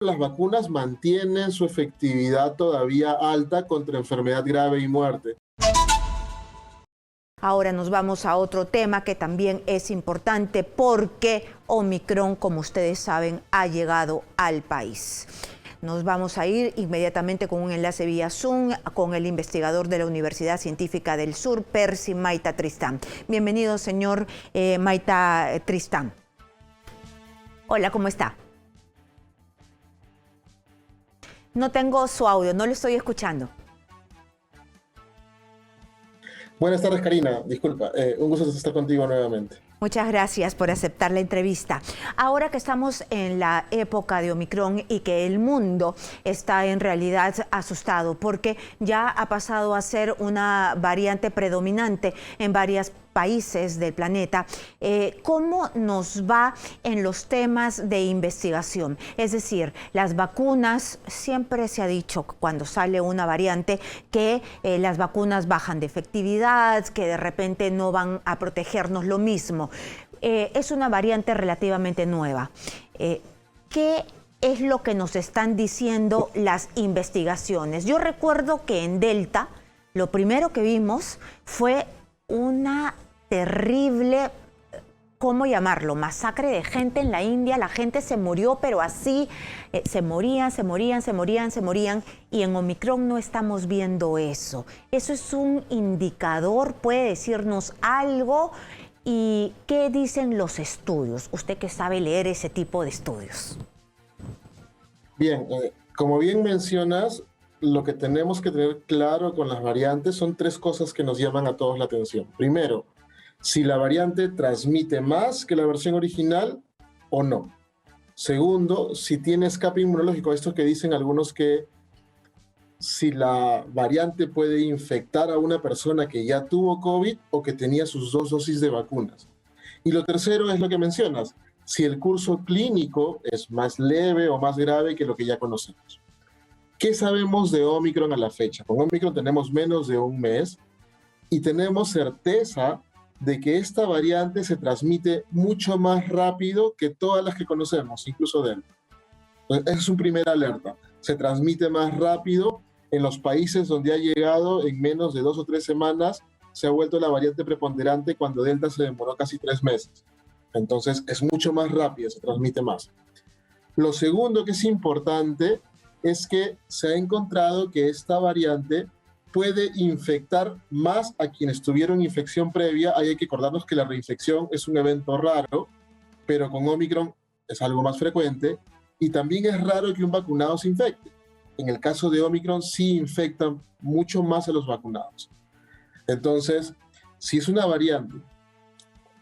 las vacunas mantienen su efectividad todavía alta contra enfermedad grave y muerte. Ahora nos vamos a otro tema que también es importante porque Omicron, como ustedes saben, ha llegado al país. Nos vamos a ir inmediatamente con un enlace vía Zoom con el investigador de la Universidad Científica del Sur, Percy Maita Tristán. Bienvenido, señor Maita Tristán. Hola, ¿cómo está? No tengo su audio, no lo estoy escuchando. Buenas tardes, Karina. Disculpa, un gusto estar contigo nuevamente. Muchas gracias por aceptar la entrevista. Ahora que estamos en la época de Omicron y que el mundo está en realidad asustado porque ya ha pasado a ser una variante predominante en varios países del planeta, ¿cómo nos va en los temas de investigación? Es decir, las vacunas, siempre se ha dicho cuando sale una variante que las vacunas bajan de efectividad, que de repente no van a protegernos lo mismo. Es una variante relativamente nueva. ¿Qué es lo que nos están diciendo las investigaciones? Yo recuerdo que en Delta lo primero que vimos fue una terrible, ¿cómo llamarlo? Masacre de gente en la India. La gente se murió, pero así se morían, y en Omicron no estamos viendo eso. ¿Eso es un indicador? ¿Puede decirnos algo? ¿Y qué dicen los estudios? Usted que sabe leer ese tipo de estudios. Bien, como bien mencionas, lo que tenemos que tener claro con las variantes son tres cosas que nos llaman a todos la atención. Primero, si la variante transmite más que la versión original o no. Segundo, si tiene escape inmunológico, esto que dicen algunos que si la variante puede infectar a una persona que ya tuvo COVID o que tenía sus 2 dosis de vacunas. Y lo tercero es lo que mencionas, si el curso clínico es más leve o más grave que lo que ya conocemos. ¿Qué sabemos de Omicron a la fecha? Con Omicron tenemos menos de un mes y tenemos certeza de que esta variante se transmite mucho más rápido que todas las que conocemos, incluso Delta. Esa es una primera alerta. Se transmite más rápido en los países donde ha llegado en menos de 2 o 3 semanas, se ha vuelto la variante preponderante cuando Delta se demoró casi 3 meses. Entonces es mucho más rápido, se transmite más. Lo segundo que es importante es que se ha encontrado que esta variante puede infectar más a quienes tuvieron infección previa. Ahí hay que acordarnos que la reinfección es un evento raro, pero con Omicron es algo más frecuente. Y también es raro que un vacunado se infecte. En el caso de Omicron sí infectan mucho más a los vacunados. Entonces, si es una variante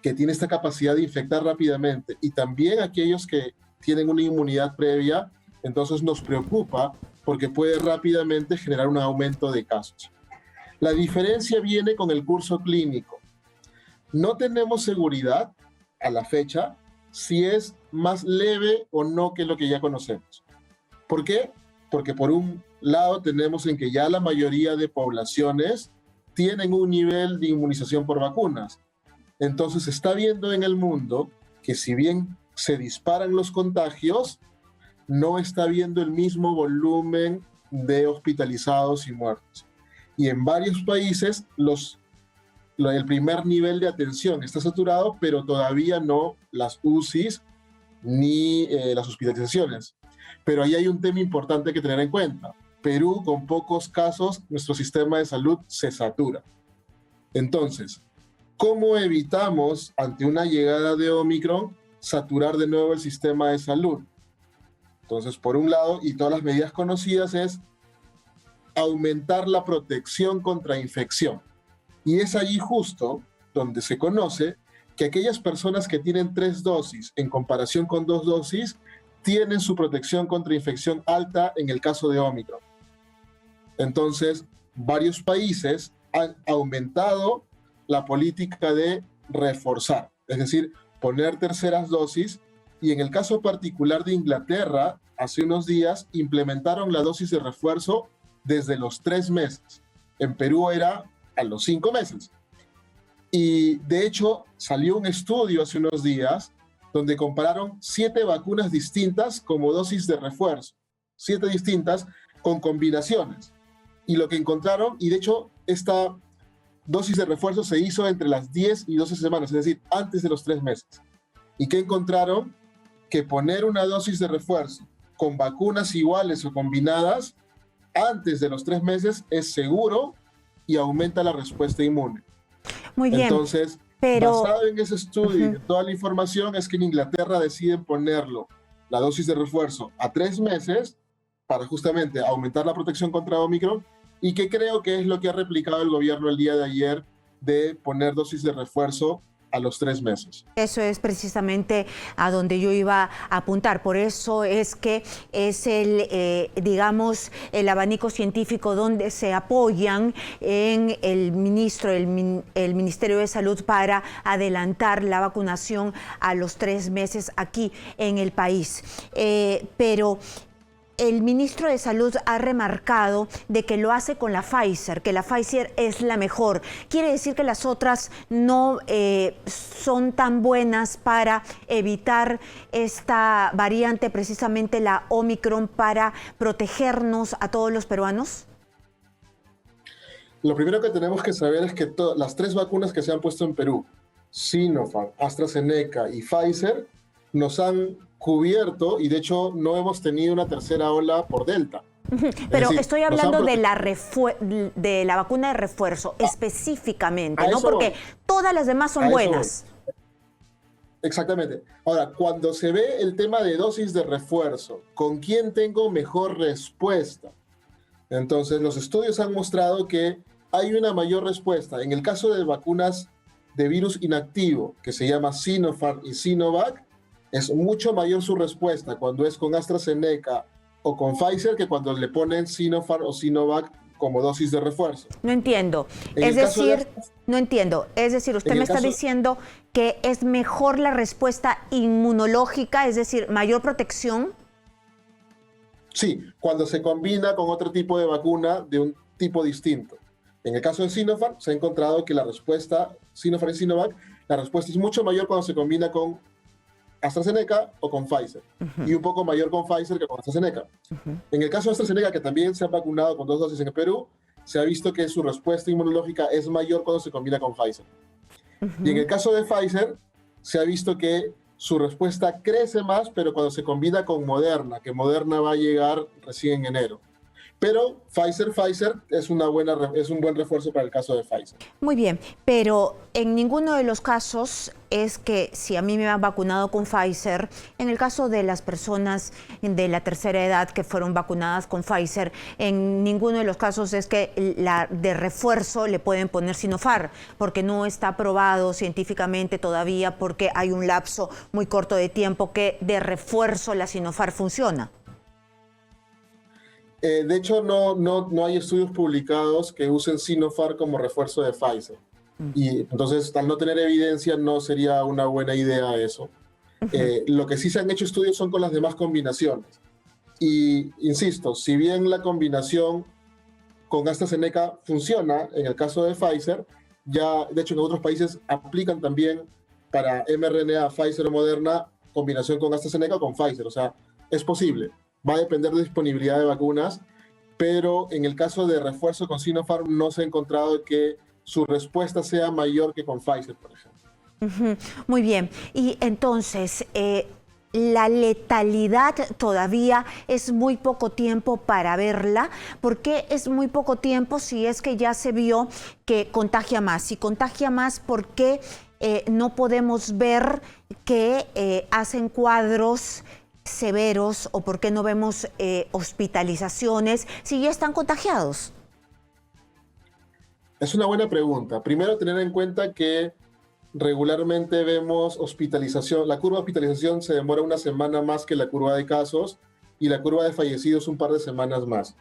que tiene esta capacidad de infectar rápidamente y también aquellos que tienen una inmunidad previa, entonces nos preocupa porque puede rápidamente generar un aumento de casos. La diferencia viene con el curso clínico. No tenemos seguridad a la fecha si es más leve o no que lo que ya conocemos. ¿Por qué? Porque por un lado tenemos en que ya la mayoría de poblaciones tienen un nivel de inmunización por vacunas. Entonces se está viendo en el mundo que si bien se disparan los contagios, no está habiendo el mismo volumen de hospitalizados y muertos. Y en varios países el primer nivel de atención está saturado, pero todavía no las UCIs ni las hospitalizaciones. Pero ahí hay un tema importante que tener en cuenta. Perú, con pocos casos, nuestro sistema de salud se satura. Entonces, ¿cómo evitamos, ante una llegada de Omicron, saturar de nuevo el sistema de salud? Entonces, por un lado, y todas las medidas conocidas, es aumentar la protección contra infección. Y es allí justo donde se conoce que aquellas personas que tienen 3 dosis en comparación con 2 dosis tienen su protección contra infección alta en el caso de Omicron. Entonces, varios países han aumentado la política de reforzar, es decir, poner terceras dosis. Y en el caso particular de Inglaterra, hace unos días implementaron la dosis de refuerzo desde los 3 meses. En Perú era a los 5 meses. Y de hecho salió un estudio hace unos días donde compararon 7 vacunas distintas como dosis de refuerzo, 7 distintas con combinaciones. Y lo que encontraron, y de hecho esta dosis de refuerzo se hizo entre las 10 y 12 semanas, es decir, antes de los 3 meses. ¿Y qué encontraron? Que poner una dosis de refuerzo con vacunas iguales o combinadas antes de los 3 meses es seguro y aumenta la respuesta inmune. Muy bien. Entonces, basado en ese estudio y en toda la información, es que en Inglaterra deciden ponerlo, la dosis de refuerzo, a 3 meses para justamente aumentar la protección contra Omicron, y que creo que es lo que ha replicado el gobierno el día de ayer, de poner dosis de refuerzo a los 3 meses. Eso es precisamente a donde yo iba a apuntar. Por eso es que es digamos, el abanico científico donde se apoyan en el Ministerio de Salud para adelantar la vacunación a los 3 meses aquí en el país. Pero el ministro de Salud ha remarcado de que lo hace con la Pfizer, que la Pfizer es la mejor. ¿Quiere decir que las otras no son tan buenas para evitar esta variante, precisamente la Omicron, para protegernos a todos los peruanos? Lo primero que tenemos que saber es que las 3 vacunas que se han puesto en Perú, Sinopharm, AstraZeneca y Pfizer, nos han cubierto, y de hecho no hemos tenido una tercera ola por Delta. Pero decir, estoy hablando de la vacuna de refuerzo específicamente, ¿no? Porque todas las demás son buenas. Exactamente. Ahora, cuando se ve el tema de dosis de refuerzo, ¿con quién tengo mejor respuesta? Entonces, los estudios han mostrado que hay una mayor respuesta. En el caso de vacunas de virus inactivo, que se llama Sinopharm y Sinovac, es mucho mayor su respuesta cuando es con AstraZeneca o con Pfizer que cuando le ponen Sinopharm o Sinovac como dosis de refuerzo. No entiendo. No entiendo. Es decir, usted me está diciendo que es mejor la respuesta inmunológica, es decir, mayor protección. Sí, cuando se combina con otro tipo de vacuna de un tipo distinto. En el caso de Sinopharm, se ha encontrado que la respuesta, Sinopharm y Sinovac, la respuesta es mucho mayor cuando se combina con AstraZeneca o con Pfizer, y un poco mayor con Pfizer que con AstraZeneca. En el caso de AstraZeneca, que también se ha vacunado con 2 dosis en el Perú, se ha visto que su respuesta inmunológica es mayor cuando se combina con Pfizer. Y en el caso de Pfizer, se ha visto que su respuesta crece más, pero cuando se combina con Moderna, que Moderna va a llegar recién en enero. Pero Pfizer es un buen refuerzo para el caso de Pfizer. Muy bien, pero en ninguno de los casos es que si a mí me han vacunado con Pfizer, en el caso de las personas de la tercera edad que fueron vacunadas con Pfizer, en ninguno de los casos es que de refuerzo le pueden poner Sinopharm, porque no está probado científicamente todavía, porque hay un lapso muy corto de tiempo que de refuerzo la Sinopharm funciona. De hecho, no hay estudios publicados que usen Sinopharm como refuerzo de Pfizer. Y entonces, al no tener evidencia, no sería una buena idea eso. Lo que sí se han hecho estudios son con las demás combinaciones. Y, insisto, si bien la combinación con AstraZeneca funciona, en el caso de Pfizer, ya, de hecho, en otros países aplican también para mRNA, Pfizer o Moderna, combinación con AstraZeneca o con Pfizer. O sea, es posible. Va a depender de disponibilidad de vacunas, pero en el caso de refuerzo con Sinopharm no se ha encontrado que su respuesta sea mayor que con Pfizer, por ejemplo. Muy bien. Y entonces, la letalidad todavía es muy poco tiempo para verla. ¿Por qué es muy poco tiempo si es que ya se vio que contagia más? Si contagia más, ¿por qué no podemos ver que hacen cuadros severos, o por qué no vemos hospitalizaciones si ya están contagiados? Es una buena pregunta. Primero, tener en cuenta que regularmente vemos hospitalización. La curva de hospitalización se demora una semana más que la curva de casos, y la curva de fallecidos un par de semanas más.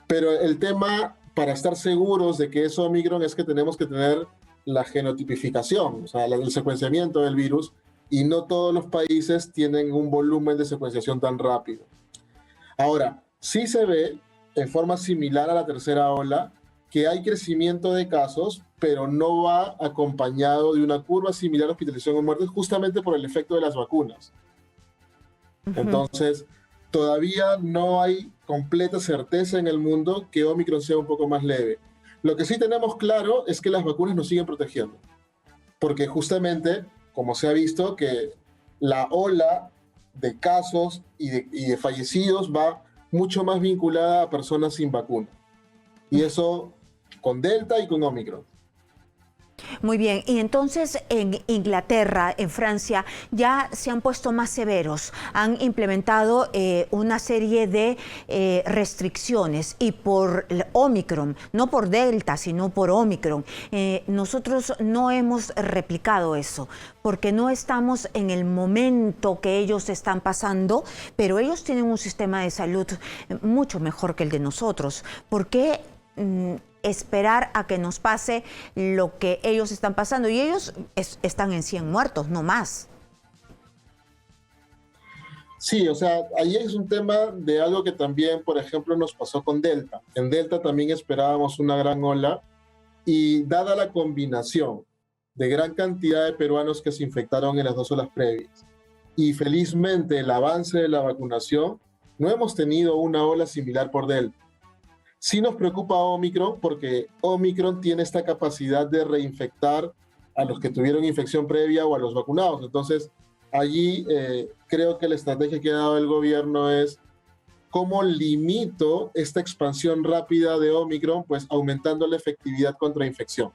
Pero el tema, para estar seguros de que es Omicron, es que tenemos que tener la genotipificación, o sea, el secuenciamiento del virus, y no todos los países tienen un volumen de secuenciación tan rápido. Ahora, sí se ve, en forma similar a la tercera ola, que hay crecimiento de casos, pero no va acompañado de una curva similar a hospitalización o muerte, justamente por el efecto de las vacunas. Entonces, todavía no hay completa certeza en el mundo que Omicron sea un poco más leve. Lo que sí tenemos claro es que las vacunas nos siguen protegiendo, porque justamente, como se ha visto, que la ola de casos y de fallecidos va mucho más vinculada a personas sin vacuna. Y eso con Delta y con Omicron. Muy bien, y entonces en Inglaterra, en Francia, ya se han puesto más severos, han implementado una serie de restricciones y por Omicron, no por Delta, sino por Omicron. Nosotros no hemos replicado eso, porque no estamos en el momento que ellos están pasando, pero ellos tienen un sistema de salud mucho mejor que el de nosotros. ¿Por qué esperar a que nos pase lo que ellos están pasando? Y ellos están en 100 muertos, no más. Sí, o sea, ahí es un tema de algo que también, por ejemplo, nos pasó con Delta. En Delta también esperábamos una gran ola y dada la combinación de gran cantidad de peruanos que se infectaron en las 2 olas previas y felizmente el avance de la vacunación, no hemos tenido una ola similar por Delta. Sí nos preocupa Omicron porque Omicron tiene esta capacidad de reinfectar a los que tuvieron infección previa o a los vacunados. Entonces, allí creo que la estrategia que ha dado el gobierno es cómo limito esta expansión rápida de Omicron, pues aumentando la efectividad contra infección.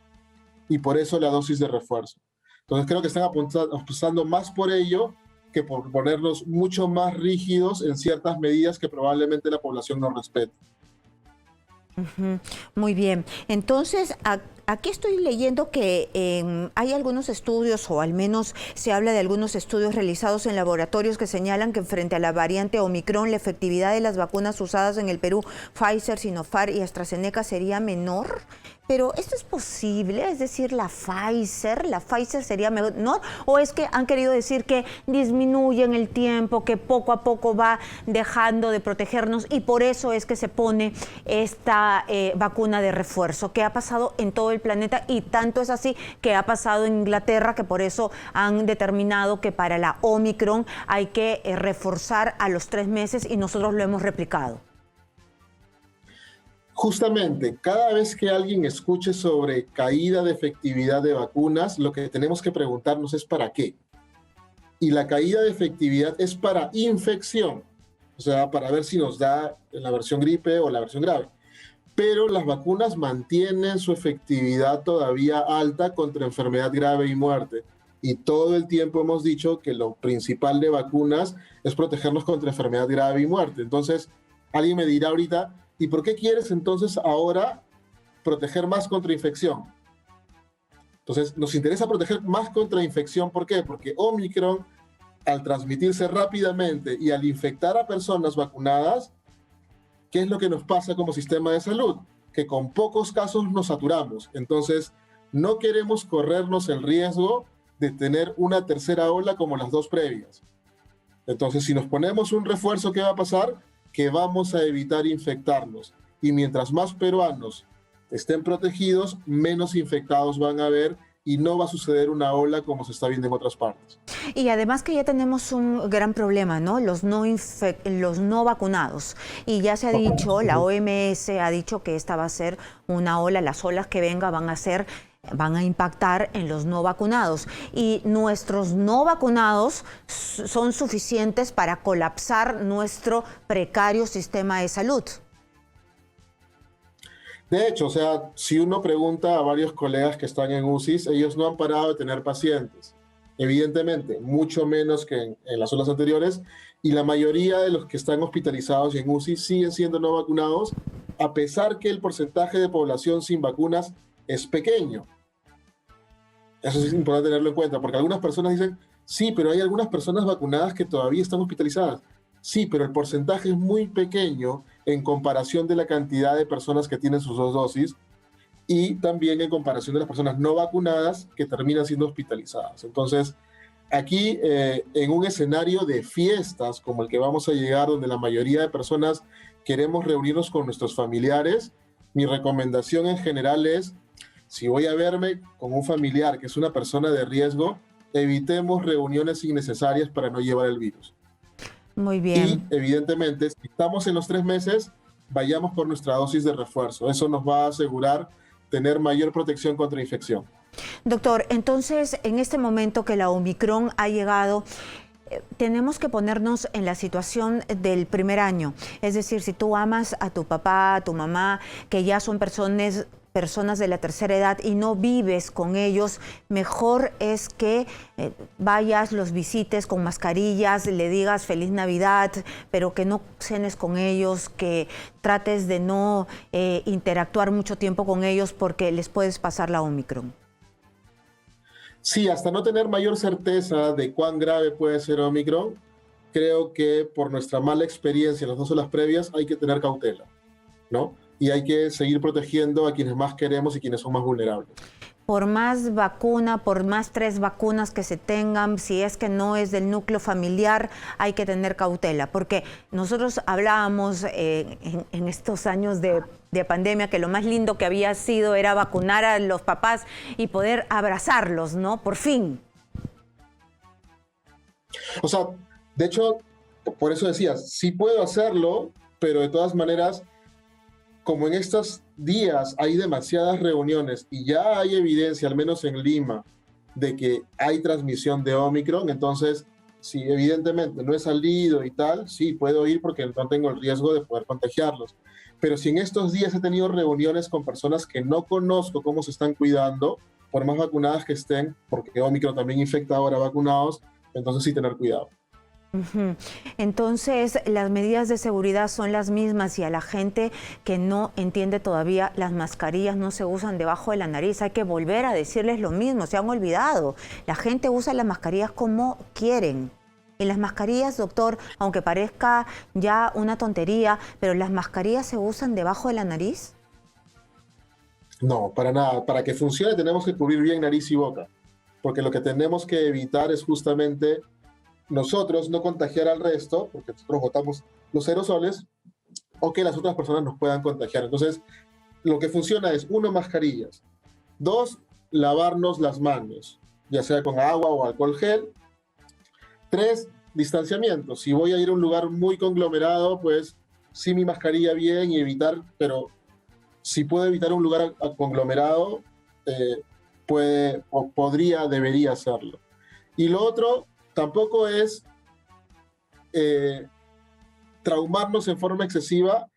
Y por eso la dosis de refuerzo. Entonces, creo que están apostando más por ello que por ponernos mucho más rígidos en ciertas medidas que probablemente la población no respete. Muy bien. Entonces, aquí estoy leyendo que hay algunos estudios, o al menos se habla de algunos estudios realizados en laboratorios que señalan que frente a la variante Omicron, la efectividad de las vacunas usadas en el Perú, Pfizer, Sinopharm y AstraZeneca sería menor. Pero ¿esto es posible? Es decir, la Pfizer sería mejor, ¿no? ¿O es que han querido decir que disminuye en el tiempo, que poco a poco va dejando de protegernos y por eso es que se pone esta vacuna de refuerzo, que ha pasado en todo el planeta y tanto es así que ha pasado en Inglaterra, que por eso han determinado que para la Omicron hay que reforzar a los 3 meses y nosotros lo hemos replicado? Justamente, cada vez que alguien escuche sobre caída de efectividad de vacunas, lo que tenemos que preguntarnos es ¿para qué? Y la caída de efectividad es para infección, o sea, para ver si nos da la versión gripe o la versión grave. Pero las vacunas mantienen su efectividad todavía alta contra enfermedad grave y muerte. Y todo el tiempo hemos dicho que lo principal de vacunas es protegernos contra enfermedad grave y muerte. Entonces, alguien me dirá ahorita, ¿y por qué quieres entonces ahora proteger más contra infección? Entonces, nos interesa proteger más contra infección. ¿Por qué? Porque Omicron, al transmitirse rápidamente y al infectar a personas vacunadas, ¿qué es lo que nos pasa como sistema de salud? Que con pocos casos nos saturamos. Entonces, no queremos corrernos el riesgo de tener una tercera ola como las 2 previas. Entonces, si nos ponemos un refuerzo, ¿qué va a pasar? Que vamos a evitar infectarnos. Y mientras más peruanos estén protegidos, menos infectados van a haber y no va a suceder una ola como se está viendo en otras partes. Y además que ya tenemos un gran problema, ¿no? Los no vacunados. Y ya se ha dicho, la OMS ha dicho que esta va a ser una ola, las olas que vengan van a impactar en los no vacunados. Y nuestros no vacunados son suficientes para colapsar nuestro precario sistema de salud. De hecho, o sea, si uno pregunta a varios colegas que están en UCIs, ellos no han parado de tener pacientes. Evidentemente, mucho menos que en las olas anteriores, y la mayoría de los que están hospitalizados y en UCI siguen siendo no vacunados, a pesar que el porcentaje de población sin vacunas es pequeño. Eso es importante tenerlo en cuenta, porque algunas personas dicen, sí, pero hay algunas personas vacunadas que todavía están hospitalizadas. Sí, pero el porcentaje es muy pequeño en comparación de la cantidad de personas que tienen sus 2 dosis y también en comparación de las personas no vacunadas que terminan siendo hospitalizadas. Entonces, aquí en un escenario de fiestas como el que vamos a llegar, donde la mayoría de personas queremos reunirnos con nuestros familiares, Mi recomendación en general es, si voy a verme con un familiar que es una persona de riesgo, evitemos reuniones innecesarias para no llevar el virus. Muy Y bien. evidentemente, si estamos en los 3 meses, vayamos por nuestra dosis de refuerzo. Eso nos va a asegurar tener mayor protección contra infección. Doctor, entonces, en este momento que la Omicron ha llegado, tenemos que ponernos en la situación del primer año. Es decir, si tú amas a tu papá, a tu mamá, que ya son personas de la tercera edad y no vives con ellos, mejor es que vayas, los visites con mascarillas, le digas feliz Navidad, pero que no cenes con ellos, que trates de no interactuar mucho tiempo con ellos porque les puedes pasar la Omicron. Sí, hasta no tener mayor certeza de cuán grave puede ser Omicron, creo que por nuestra mala experiencia en las 2 olas previas hay que tener cautela, ¿no? Y hay que seguir protegiendo a quienes más queremos y quienes son más vulnerables. Por más vacuna, por más 3 vacunas que se tengan, si es que no es del núcleo familiar, hay que tener cautela. Porque nosotros hablábamos en estos años de pandemia que lo más lindo que había sido era vacunar a los papás y poder abrazarlos, ¿no? Por fin. O sea, de hecho, por eso decías, sí puedo hacerlo, pero de todas maneras, como en estos días hay demasiadas reuniones y ya hay evidencia, al menos en Lima, de que hay transmisión de Omicron, entonces, si evidentemente no he salido y tal, sí, puedo ir porque no tengo el riesgo de poder contagiarlos. Pero si en estos días he tenido reuniones con personas que no conozco cómo se están cuidando, por más vacunadas que estén, porque Omicron también infecta ahora vacunados, entonces sí tener cuidado. Entonces, las medidas de seguridad son las mismas y a la gente que no entiende todavía, las mascarillas no se usan debajo de la nariz. Hay que volver a decirles lo mismo, se han olvidado. La gente usa las mascarillas como quieren. Y las mascarillas, doctor, aunque parezca ya una tontería, pero las mascarillas se usan debajo de la nariz. No, para nada. Para que funcione tenemos que cubrir bien nariz y boca, porque lo que tenemos que evitar es justamente nosotros no contagiar al resto, porque nosotros botamos los aerosoles, o que las otras personas nos puedan contagiar. Entonces, lo que funciona es, 1, mascarillas. 2, lavarnos las manos, ya sea con agua o alcohol gel. 3, distanciamiento. Si voy a ir a un lugar muy conglomerado, pues sí mi mascarilla bien y evitar, pero si puedo evitar un lugar conglomerado, debería hacerlo. Y lo otro, tampoco es traumarnos en forma excesiva.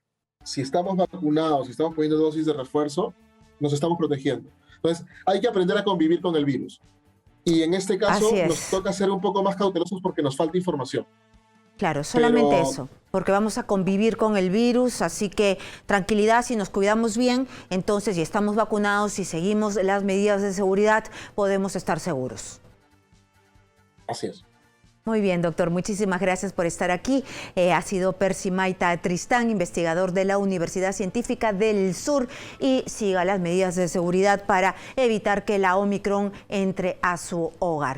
Si estamos vacunados, si estamos poniendo dosis de refuerzo, nos estamos protegiendo. Entonces, hay que aprender a convivir con el virus. Y en este caso, nos toca ser un poco más cautelosos porque nos falta información. Claro, solamente eso, porque vamos a convivir con el virus, así que tranquilidad, si nos cuidamos bien, entonces, y estamos vacunados y seguimos las medidas de seguridad, podemos estar seguros. Así es. Muy bien, doctor. Muchísimas gracias por estar aquí. Ha sido Percy Maita Tristán, investigador de la Universidad Científica del Sur, y siga las medidas de seguridad para evitar que la Omicron entre a su hogar.